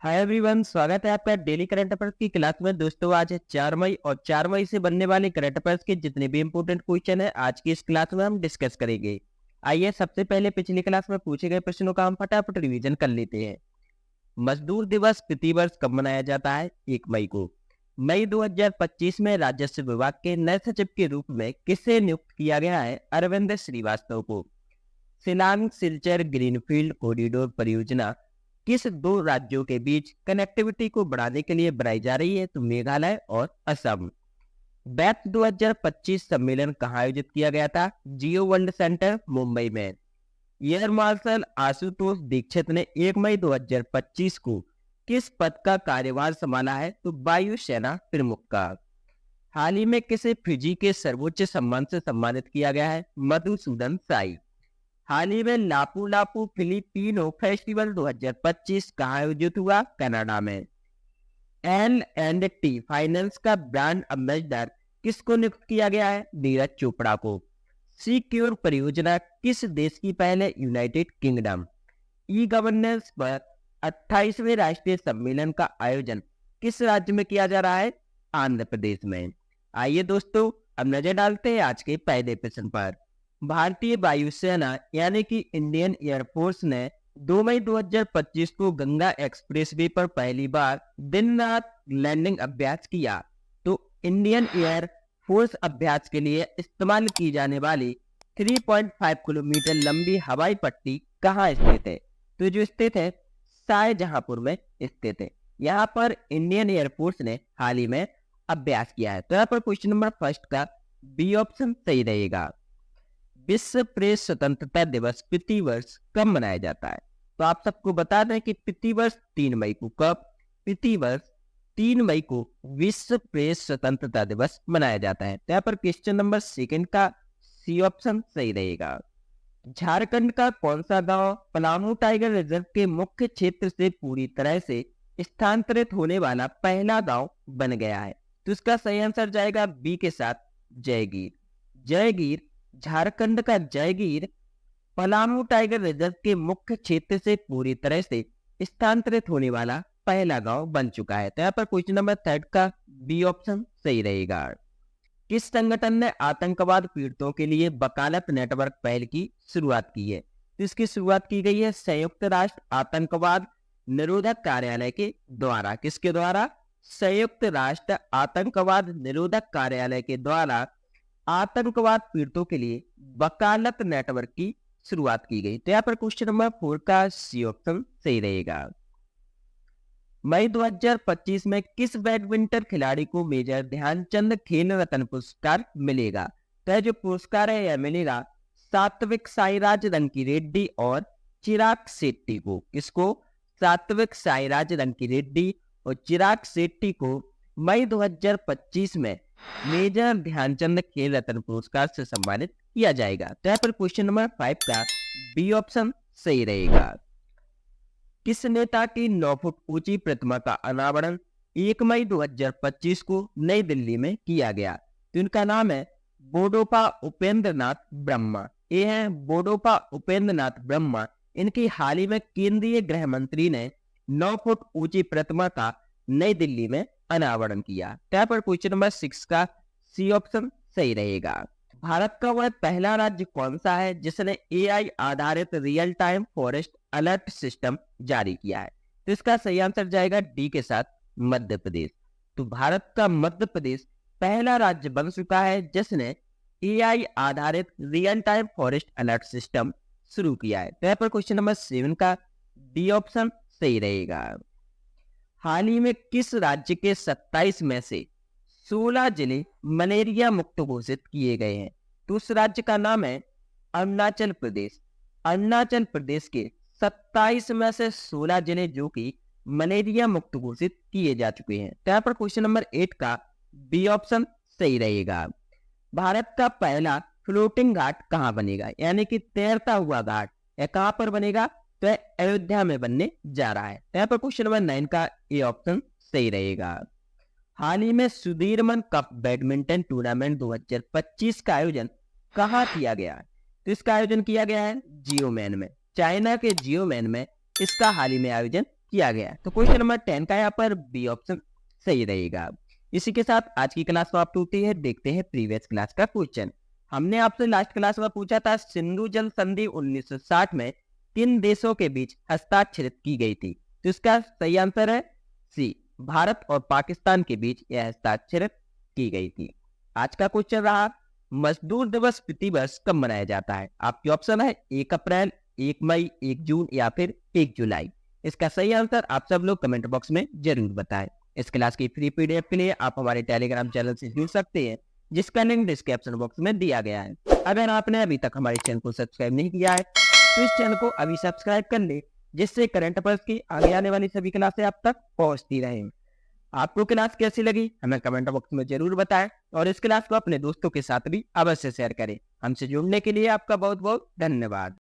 Hi everyone, स्वागत है आपका डेली करंट अफेयर्स की क्लास में। दोस्तों आज है 4 मई और 4 मई से बनने वाले करंट अफेयर्स के जितने भी इंपॉर्टेंट क्वेश्चन है आज की इस क्लास में हम डिस्कस करेंगे। आइए सबसे पहले पिछली क्लास में पूछे गए प्रश्नों का हम फटाफट रिवीजन कर लेते हैं। मजदूर दिवस प्रति वर्ष कब मनाया जाता है? 1 मई को। मई 2025 में राजस्व विभाग के नए सचिव के रूप में किसे नियुक्त किया गया है? अरविंद श्रीवास्तव को। शिलांग सिलचर ग्रीनफील्ड कॉरिडोर परियोजना किस दो राज्यों के बीच कनेक्टिविटी को बढ़ाने के लिए बनाई जा रही है? तो मेघालय और असम। बैथ 2025 सम्मेलन कहाँ आयोजित किया गया था? जियो वर्ल्ड सेंटर मुंबई में। एयर मार्शल आशुतोष दीक्षित ने 1 मई 2025 को किस पद का कार्यभार संभाला है? तो वायुसेना प्रमुख का। हाल ही में किसे फिजी के सर्वोच्च सम्मान से सम्मानित किया गया है? मधुसूदन साई। हाल ही में लापू लापू फिलिपिनो फेस्टिवल 2025 कहाँ आयोजित हुआ? कनाडा में। L&T फाइनेंस का ब्रांड एम्बेसडर किसको नियुक्त किया गया है? नीरज चोपड़ा को। सिक्योर परियोजना किस देश की पहल है? United kingdom. ई गवर्नेंस पर 28वें राष्ट्रीय सम्मेलन का आयोजन किस राज्य में किया जा रहा है? आंध्र प्रदेश में। आइए दोस्तों अब नजर डालते हैं आज के पहले प्रश्न पर। भारतीय वायुसेना यानी कि इंडियन एयरफोर्स ने 2 मई 2025 को गंगा एक्सप्रेसवे पर पहली बार दिन रात लैंडिंग अभ्यास किया। तो इंडियन एयर फोर्स अभ्यास के लिए इस्तेमाल की जाने वाली 3.5 किलोमीटर लंबी हवाई पट्टी कहाँ स्थित है? तो जो स्थित है शाहजहांपुर में स्थित है। यहाँ पर इंडियन एयरफोर्स ने हाल ही में अभ्यास किया है। तो यहाँ पर क्वेश्चन नंबर फर्स्ट का बी ऑप्शन सही रहेगा। विश्व प्रेस स्वतंत्रता दिवस प्रति वर्ष कब मनाया जाता है? तो आप सबको बता दें कि प्रति वर्ष 3 मई को। कब? प्रति वर्ष 3 मई को विश्व प्रेस स्वतंत्रता दिवस मनाया जाता है। तो यहाँ पर क्वेश्चन नंबर सेकंड का सी ऑप्शन सही रहेगा। झारखंड का कौन सा गांव पलामू टाइगर रिजर्व के मुख्य क्षेत्र से पूरी तरह से स्थानांतरित होने वाला पहला गांव बन गया है? तो इसका सही आंसर जाएगा बी के साथ, जयगीर। जयगीर झारखंड का जयगीर पलामू टाइगर रिजर्व के मुख्य क्षेत्र से पूरी तरह से स्थानांतरित होने वाला पहला गांव बन चुका है। तो यहाँ पर क्वेश्चन नंबर थर्ड का बी ऑप्शन सही रहेगा। किस संगठन ने आतंकवाद पीड़ितों के लिए वकालत नेटवर्क पहल की शुरुआत की है? तो इसकी शुरुआत की गई है संयुक्त राष्ट्र आतंकवाद निरोधक कार्यालय के द्वारा। किसके द्वारा? संयुक्त राष्ट्र आतंकवाद निरोधक कार्यालय के द्वारा आतंकवाद पीड़ितों के लिए वकालत नेटवर्क की शुरुआत की गई। तो यहाँ पर क्वेश्चन नंबर 4 का सी ऑप्शन सही रहेगा। मई 2025 में किस बैडमिंटन खिलाड़ी को मेजर ध्यानचंद खेल रत्न पुरस्कार मिलेगा? तो यह जो पुरस्कार है यह मिलेगा सात्विक साईराज रंकीरेड्डी और चिराग शेट्टी को। किसको? सात्विक साईराज रंकीरेड्डी और चिराग शेट्टी को मई 2025 में मेजर ध्यानचंद खेल रत्न पुरस्कार से सम्मानित किया जाएगा। तो यहाँ पर क्वेश्चन नंबर 5 का बी ऑप्शन सही रहेगा। किस नेता की 9 फुट ऊंची प्रतिमा का अनावरण 1 मई 2025 को नई दिल्ली में किया गया? तो इनका नाम है बोडोपा उपेंद्र नाथ ब्रह्मा। ये है बोडोपा उपेंद्र नाथ ब्रह्मा। इनकी हाल ही में केंद्रीय गृह मंत्री ने 9 फुट ऊंची प्रतिमा का नई दिल्ली में अनावरण किया। यहाँ पर क्वेश्चन नंबर 6 का सी ऑप्शन सही रहेगा। भारत का वह पहला राज्य कौन सा है जिसने एआई आधारित real time forest alert system जारी किया है? तो इसका सही आंसर जाएगा डी के साथ, मध्य प्रदेश। तो भारत का मध्य प्रदेश पहला राज्य बन चुका है जिसने एआई आधारित real time forest alert system शुरू किया है। तो यहाँ पर क्वेश्चन नंबर 7 का डी ऑप्शन सही रहेगा। हाल ही में किस राज्य के 27 में से 16 जिले मलेरिया मुक्त घोषित किए गए हैं? तो उस राज्य का नाम है अरुणाचल प्रदेश। अरुणाचल प्रदेश के 27 में से 16 जिले जो कि मलेरिया मुक्त घोषित किए जा चुके हैं। तो यहाँ पर क्वेश्चन नंबर 8 का बी ऑप्शन सही रहेगा। भारत का पहला फ्लोटिंग घाट कहाँ बनेगा, यानी कि तैरता हुआ घाट यह कहाँ पर बनेगा? तो अयोध्या में बनने जा रहा है। तो यहाँ पर क्वेश्चन नंबर 9 का ए ऑप्शन सही रहेगा। हाल ही में सुधीरमन कप बैडमिंटन टूर्नामेंट 2025 का आयोजन कहाँ किया गया है? तो इसका आयोजन किया गया है जियोमैन में। चाइना के जियोमैन में इसका हाल ही में आयोजन किया गया है? तो क्वेश्चन नंबर 10 का यहाँ पर बी ऑप्शन सही रहेगा। इसी के साथ आज की क्लास समाप्त होती है। देखते हैं प्रीवियस क्लास का क्वेश्चन। हमने आपसे लास्ट क्लास में पूछा था सिंधु जल संधि 1960 में किन देशों के बीच हस्ताक्षरित की गई थी? तो इसका सही आंसर है सी, भारत और पाकिस्तान के बीच यह हस्ताक्षरित की गई थी। आज का क्वेश्चन रहा मजदूर दिवस प्रतिवर्ष कब मनाया जाता है? आपके ऑप्शन है 1 अप्रैल, 1 मई, 1 जून या फिर 1 जुलाई। इसका सही आंसर आप सब लोग कमेंट बॉक्स में जरूर बताएं। इस क्लास की फ्री पीडीएफ के लिए आप हमारे टेलीग्राम चैनल से जुड़ सकते हैं, जिसका लिंक डिस्क्रिप्शन बॉक्स में दिया गया है। अगर आपने अभी तक हमारे चैनल को सब्सक्राइब नहीं किया है तो इस चैनल को अभी सब्सक्राइब कर ले, जिससे करंट अफेयर्स की आगे आने वाली सभी क्लासें आप तक पहुंचती रहें। आपको क्लास कैसी लगी हमें कमेंट बॉक्स में जरूर बताएं और इस क्लास को अपने दोस्तों के साथ भी अवश्य शेयर करें। हमसे जुड़ने के लिए आपका बहुत बहुत धन्यवाद।